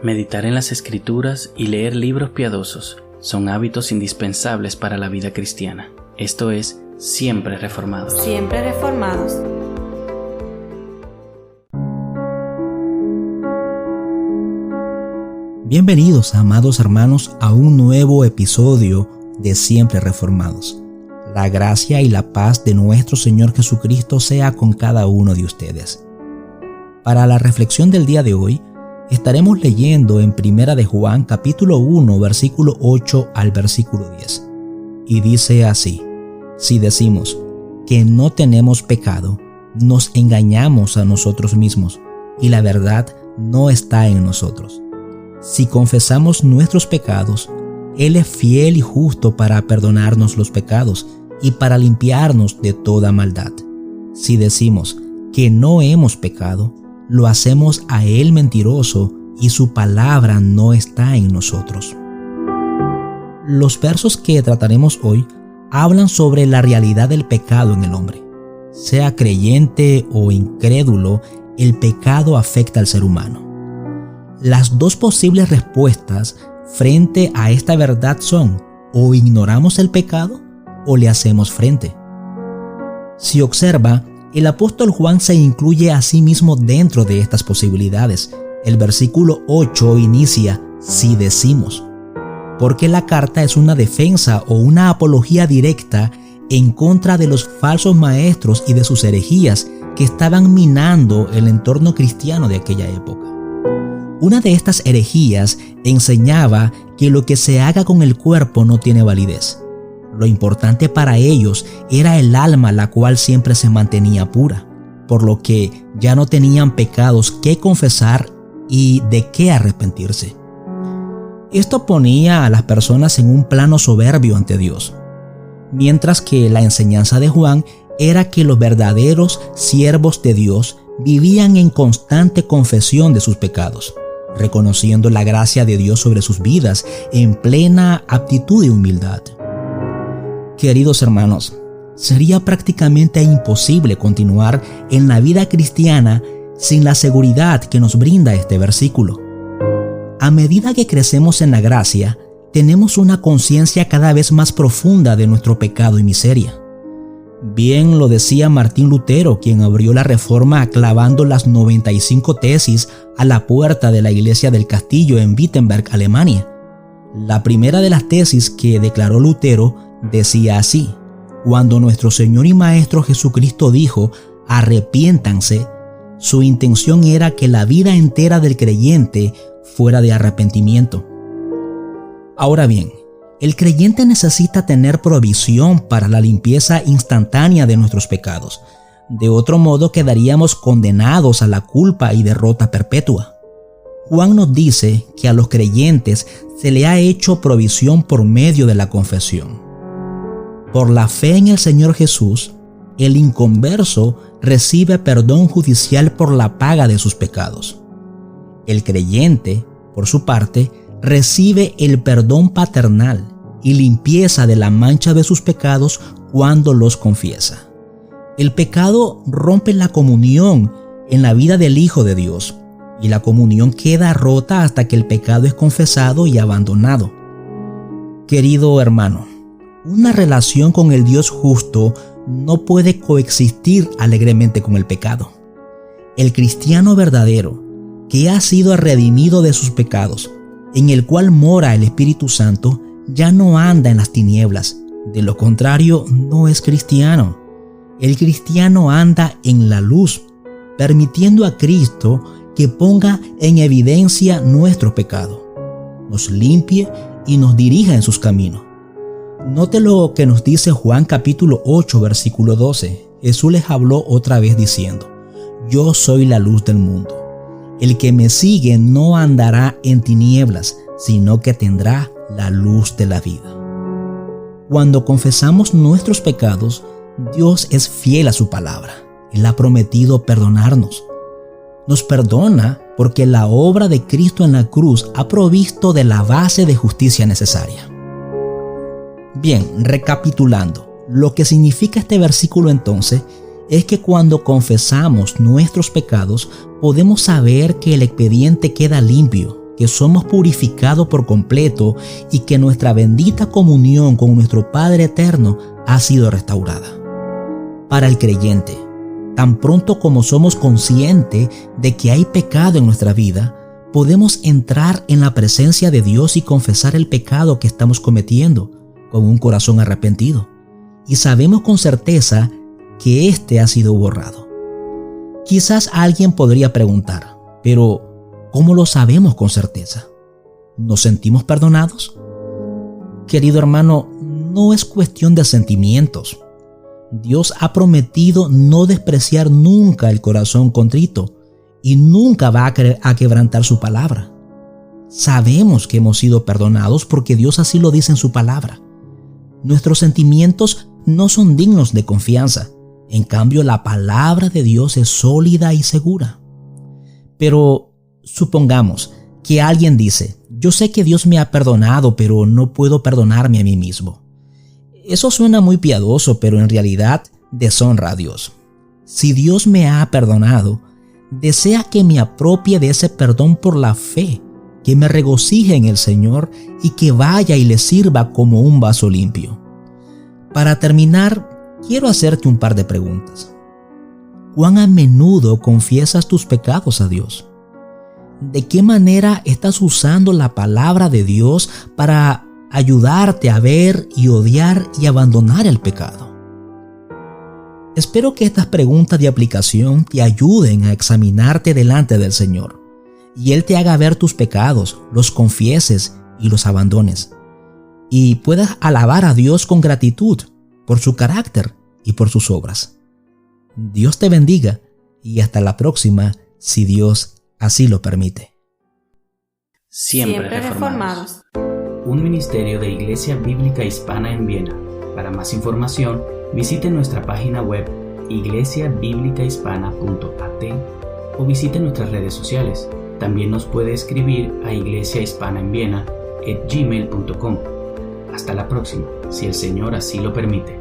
Meditar en las Escrituras y leer libros piadosos son hábitos indispensables para la vida cristiana. Esto es, Siempre Reformados. Siempre Reformados. Bienvenidos, amados hermanos, a un nuevo episodio de Siempre Reformados. La gracia y la paz de nuestro Señor Jesucristo sea con cada uno de ustedes. Para la reflexión del día de hoy, estaremos leyendo en Primera de Juan, capítulo 1, versículo 8 al versículo 10. Y dice así: si decimos que no tenemos pecado, nos engañamos a nosotros mismos, y la verdad no está en nosotros. Si confesamos nuestros pecados, Él es fiel y justo para perdonarnos los pecados y para limpiarnos de toda maldad. Si decimos que no hemos pecado, lo hacemos a Él mentiroso y su palabra no está en nosotros. Los versos que trataremos hoy hablan sobre la realidad del pecado en el hombre. Sea creyente o incrédulo, el pecado afecta al ser humano. Las dos posibles respuestas frente a esta verdad son: o ignoramos el pecado o le hacemos frente. Si observa, el apóstol Juan se incluye a sí mismo dentro de estas posibilidades. El versículo 8 inicia: si decimos, porque la carta es una defensa o una apología directa en contra de los falsos maestros y de sus herejías que estaban minando el entorno cristiano de aquella época. Una de estas herejías enseñaba que lo que se haga con el cuerpo no tiene validez. Lo importante para ellos era el alma, la cual siempre se mantenía pura, por lo que ya no tenían pecados que confesar y de qué arrepentirse. Esto ponía a las personas en un plano soberbio ante Dios, mientras que la enseñanza de Juan era que los verdaderos siervos de Dios vivían en constante confesión de sus pecados, reconociendo la gracia de Dios sobre sus vidas en plena aptitud y humildad. Queridos hermanos, sería prácticamente imposible continuar en la vida cristiana sin la seguridad que nos brinda este versículo. A medida que crecemos en la gracia, tenemos una conciencia cada vez más profunda de nuestro pecado y miseria. Bien lo decía Martín Lutero, quien abrió la Reforma clavando las 95 tesis a la puerta de la iglesia del castillo en Wittenberg, Alemania. La primera de las tesis que declaró Lutero decía así: cuando nuestro Señor y Maestro Jesucristo dijo arrepiéntanse, su intención era que la vida entera del creyente fuera de arrepentimiento. Ahora bien, el creyente necesita tener provisión para la limpieza instantánea de nuestros pecados. De otro modo quedaríamos condenados a la culpa y derrota perpetua. Juan nos dice que a los creyentes se le ha hecho provisión por medio de la confesión. Por la fe en el Señor Jesús, el inconverso recibe perdón judicial por la paga de sus pecados. El creyente, por su parte, recibe el perdón paternal y limpieza de la mancha de sus pecados cuando los confiesa. El pecado rompe la comunión en la vida del Hijo de Dios, y la comunión queda rota hasta que el pecado es confesado y abandonado. Querido hermano, una relación con el Dios justo no puede coexistir alegremente con el pecado. El cristiano verdadero, que ha sido redimido de sus pecados, en el cual mora el Espíritu Santo, ya no anda en las tinieblas. De lo contrario, no es cristiano. El cristiano anda en la luz, permitiendo a Cristo que ponga en evidencia nuestro pecado, nos limpie y nos dirija en sus caminos. Note lo que nos dice Juan capítulo 8, versículo 12. Jesús les habló otra vez diciendo: yo soy la luz del mundo. El que me sigue no andará en tinieblas, sino que tendrá la luz de la vida. Cuando confesamos nuestros pecados, Dios es fiel a su palabra. Él ha prometido perdonarnos. Nos perdona porque la obra de Cristo en la cruz ha provisto de la base de justicia necesaria. Bien, recapitulando, lo que significa este versículo entonces es que cuando confesamos nuestros pecados podemos saber que el expediente queda limpio, que somos purificados por completo y que nuestra bendita comunión con nuestro Padre Eterno ha sido restaurada. Para el creyente, tan pronto como somos conscientes de que hay pecado en nuestra vida, podemos entrar en la presencia de Dios y confesar el pecado que estamos cometiendo con un corazón arrepentido. Y sabemos con certeza que éste ha sido borrado. Quizás alguien podría preguntar, pero ¿cómo lo sabemos con certeza? ¿Nos sentimos perdonados? Querido hermano, no es cuestión de sentimientos. Dios ha prometido no despreciar nunca el corazón contrito y nunca va a quebrantar su palabra. Sabemos que hemos sido perdonados porque Dios así lo dice en su palabra. Nuestros sentimientos no son dignos de confianza. En cambio, la palabra de Dios es sólida y segura. Pero supongamos que alguien dice, yo sé que Dios me ha perdonado, pero no puedo perdonarme a mí mismo. Eso suena muy piadoso, pero en realidad deshonra a Dios. Si Dios me ha perdonado, desea que me apropie de ese perdón por la fe, que me regocije en el Señor y que vaya y le sirva como un vaso limpio. Para terminar, quiero hacerte un par de preguntas. ¿Cuán a menudo confiesas tus pecados a Dios? ¿De qué manera estás usando la palabra de Dios para ayudarte a ver y odiar y abandonar el pecado? Espero que estas preguntas de aplicación te ayuden a examinarte delante del Señor y Él te haga ver tus pecados, los confieses y los abandones, y puedas alabar a Dios con gratitud por su carácter y por sus obras. Dios te bendiga y hasta la próxima, si Dios así lo permite. Siempre reformados. Un ministerio de Iglesia Bíblica Hispana en Viena. Para más información, visite nuestra página web iglesiabiblicahispana.at o visite nuestras redes sociales. También nos puede escribir a iglesiahispanaenviena@gmail.com. Hasta la próxima, si el Señor así lo permite.